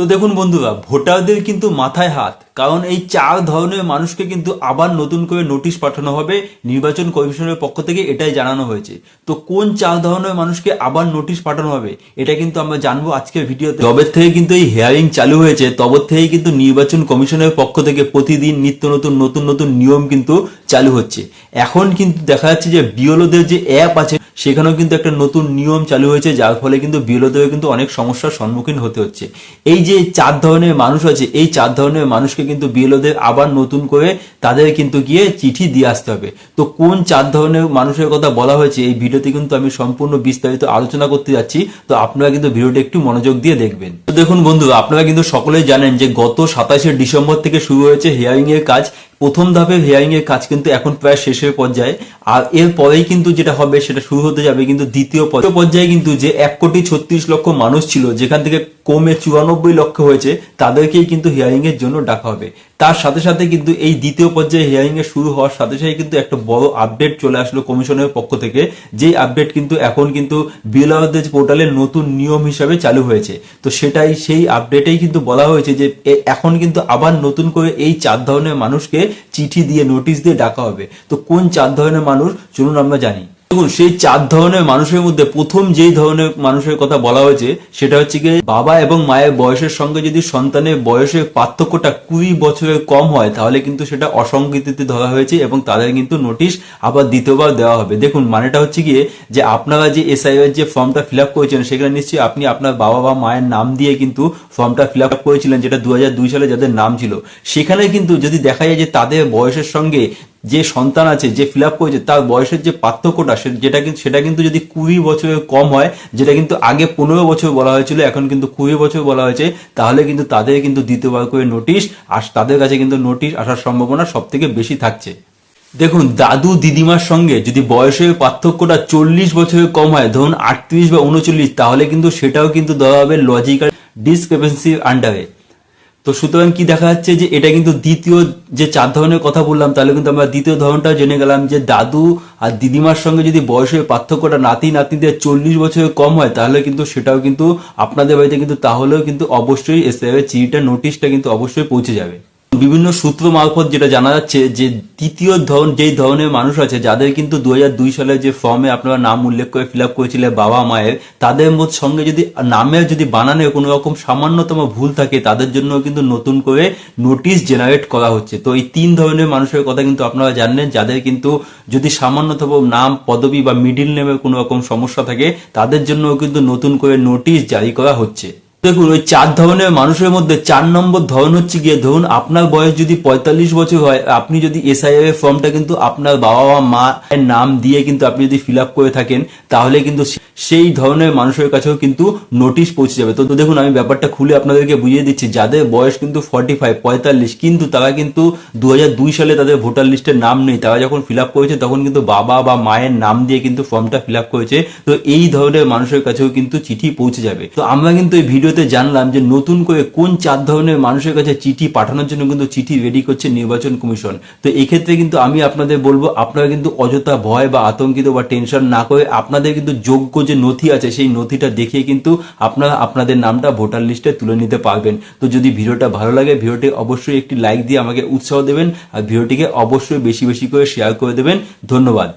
তো দেখুন বন্ধুরা, ভোটারদের কিন্তু মাথায় হাত, কারণ এই 4 ধরনের মানুষকে কিন্তু আবার নতুন করে নোটিশ পাঠানো হবে নির্বাচন কমিশনের পক্ষ থেকে, এটাই জানানো হয়েছে। তো কোন 4 ধরনের মানুষকে আবার নোটিশ পাঠানো হবে এটা কিন্তু আমরা জানবো আজকের ভিডিওতে। যবে থেকে কিন্তু এই হিয়ারিং চালু হয়েছে তবে থেকেই কিন্তু নির্বাচন কমিশনের পক্ষ থেকে প্রতিদিন নিত্য নতুন নতুন নতুন নিয়ম কিন্তু চালু হচ্ছে। এখন কিন্তু দেখা যাচ্ছে যে বিএলওদের যে অ্যাপ আছে সেখানেও কিন্তু একটা নতুন নিয়ম চালু হয়েছে, যার ফলে কিন্তু বিএলওদের কিন্তু অনেক সমস্যার সম্মুখীন হতে হচ্ছে। এই যে 4 ধরনের মানুষ আছে, এই 4 ধরনের মানুষকে কিন্তু বিএলওদের আবার নতুন করে তাদের কিন্তু গিয়ে চিঠি দিয়ে আসতে হবে। তো কোন 4 ধরনের মানুষের কথা বলা হয়েছে এই ভিডিওতে কিন্তু আমি সম্পূর্ণ বিস্তারিত আলোচনা করতে যাচ্ছি। তো আপনারা কিন্তু ভিডিওটা একটু মনোযোগ দিয়ে দেখবেন। তো দেখুন বন্ধুরা, আপনারা কিন্তু সকলেই জানেন যে গত 27শে ডিসেম্বর থেকে শুরু হয়েছে হিয়ারিং এর কাজ। প্রথম ধাপে হিয়ারিং এর কাজ কিন্তু এখন প্রায় শেষের পর্যায়ে, আর এর পরেই কিন্তু যেটা হবে সেটা শুরু হতে যাবে কিন্তু দ্বিতীয় পর্যায়ে। কিন্তু যে 1,36,00,000 মানুষ ছিল, যেখান থেকে কমে 94 লক্ষ হয়েছে, তাদেরকেই কিন্তু হিয়ারিং এর জন্য ডাকা হবে। তার সাথে সাথে কিন্তু এই দ্বিতীয় পর্যায়ে হিয়ারিং এর শুরু হওয়ার সাথে সাথে কিন্তু একটা বড় আপডেট চলে আসলো কমিশনের পক্ষ থেকে, যেই আপডেট কিন্তু এখন কিন্তু বিএলওদের পোর্টালের নতুন নিয়ম হিসাবে চালু হয়েছে। তো সেই আপডেটেই কিন্তু বলা হয়েছে যে এখন কিন্তু আবার নতুন করে এই 4 ধরনের মানুষকে চিঠি দিয়ে নোটিশ দিয়ে ডাকা হবে। তো কোন 4 ধরনের মানুষ চলুন আমরা জানি। দেখুন, সেই 4 ধরনের মানুষের মধ্যে প্রথম যেই ধরনের মানুষের কথা বলা হয়েছে সেটা হচ্ছে কি, বাবা এবং মায়ের বয়সের সঙ্গে যদি সন্তানের বয়সের পার্থক্যটা 20 বছরের কম হয় তাহলে কিন্তু সেটা অসংগতিতে ধরা হয়েছে এবং তাদের কিন্তু নোটিশ আবার দ্বিতীয়বার দেওয়া হবে। দেখুন, মানেটা হচ্ছে গিয়ে যে আপনারা যে এসআইআর যে ফর্মটা ফিল আপ করেছেন সেখানে নিশ্চয়ই আপনি আপনার বাবা বা মায়ের নাম দিয়ে কিন্তু ফর্মটা ফিল আপ করেছিলেন, যেটা 2002 সালে যাদের নাম ছিল। সেখানে কিন্তু যদি দেখা যায় যে তাদের বয়সের সঙ্গে যে সন্তান আছে যে ফিল আপ করেছে তার বয়সের যে পার্থক্যটা সেটা কিন্তু যদি 20 বছরের কম হয়, যেটা কিন্তু আগে 15 বছর বলা হয়েছিল, এখন কিন্তু 20 বছর বলা হয়েছে, তাহলে কিন্তু তাদের কিন্তু দ্বিতীয়বার করে নোটিশ তাদের কাছে কিন্তু নোটিশ আসার সম্ভাবনা সব থেকে বেশি থাকছে। দেখুন, দাদু দিদিমার সঙ্গে যদি বয়সের পার্থক্যটা 40 বছরের কম হয়, ধরুন 38 বা 39, তাহলে কিন্তু সেটাও কিন্তু দেওয়া হবে লজিক্যাল ডিসক্রিপেন্সির আন্ডারে। তো সুতরাং কি দেখা যাচ্ছে যে এটা কিন্তু দ্বিতীয় যে 4 ধরনের কথা বললাম, তাহলে কিন্তু আমরা দ্বিতীয় ধরনটাও জেনে গেলাম যে দাদু আর দিদিমার সঙ্গে যদি বয়সের পার্থক্যটা নাতি নাতনিদের 40 বছরের কম হয়, তাহলে কিন্তু সেটাও কিন্তু আপনাদের বাড়িতে কিন্তু তাহলেও কিন্তু অবশ্যই এসআইআর চিঠিটা নোটিশটা কিন্তু অবশ্যই পৌঁছে যাবে। বিভিন্ন সূত্র মারফত যেটা জানা যাচ্ছে যে তৃতীয় যেই ধরনের মানুষ আছে যাদের কিন্তু 2002 সালে যে ফর্মে আপনারা নাম উল্লেখ করে ফিল আপ করেছিলেন বাবা মায়ের, তাদের সঙ্গে যদি নামের যদি বানানে কোনো রকম সামান্যতম ভুল থাকে, তাদের জন্য কিন্তু নতুন করে নোটিশ জেনারেট করা হচ্ছে। তো এই 3 ধরনের মানুষের কথা কিন্তু আপনারা জানলেন, যাদের কিন্তু যদি সামান্যতম নাম পদবি বা মিডিল নেমের কোনো রকম সমস্যা থাকে, তাদের জন্য কিন্তু নতুন করে নোটিশ জারি করা হচ্ছে। দেখুন, ওই 4 ধরনের মানুষের মধ্যে 4 নম্বর ধরন হচ্ছে গিয়ে, ধরুন আপনার বয়স যদি 45 বছর হয়, আপনি যদি এসআইআর এর ফর্মটা কিন্তু আপনার বাবা বা মায়ের নাম দিয়ে কিন্তু আপনি যদি ফিল আপ করে থাকেন, তাহলে কিন্তু সেই ধরনের মানুষের কাছেও কিন্তু নোটিশ পৌঁছে যাবে। তো দেখুন, আমি ব্যাপারটা খুলে আপনাদেরকে বুঝিয়ে দিচ্ছি। যাদের বয়স কিন্তু 45 কিন্তু তারা কিন্তু 2002 সালে তাদের ভোটার লিস্টের নাম নেই, তারা যখন ফিল আপ করেছে তখন কিন্তু বাবা বা মায়ের নাম দিয়ে কিন্তু ফর্মটা ফিল আপ করেছে। তো এই ধরনের মানুষের কাছেও কিন্তু চিঠি পৌঁছে যাবে। তো আমরা কিন্তু এই ভিডিওতে জানলাম যে নতুন করে কোন 4 ধরনের মানুষের কাছে চিঠি পাঠানোর জন্য কিন্তু চিঠি রেডি করছে নির্বাচন কমিশন। তো এক্ষেত্রে কিন্তু আমি আপনাদের বলবো, আপনারা কিন্তু অযথা ভয় বা আতঙ্কিত বা টেনশন না করে আপনাদের কিন্তু যোগ্য যে নথি আছে সেই নথিটা দেখিয়ে কিন্তু আপনারা আপনাদের নামটা ভোটার লিস্টে তুলে নিতে পারবেন। তো যদি ভিডিওটা ভালো লাগে, ভিডিওটি অবশ্যই একটি লাইক দিয়ে আমাকে উৎসাহ দেবেন, আর ভিডিওটিকে অবশ্যই বেশি বেশি করে শেয়ার করে দেবেন। ধন্যবাদ।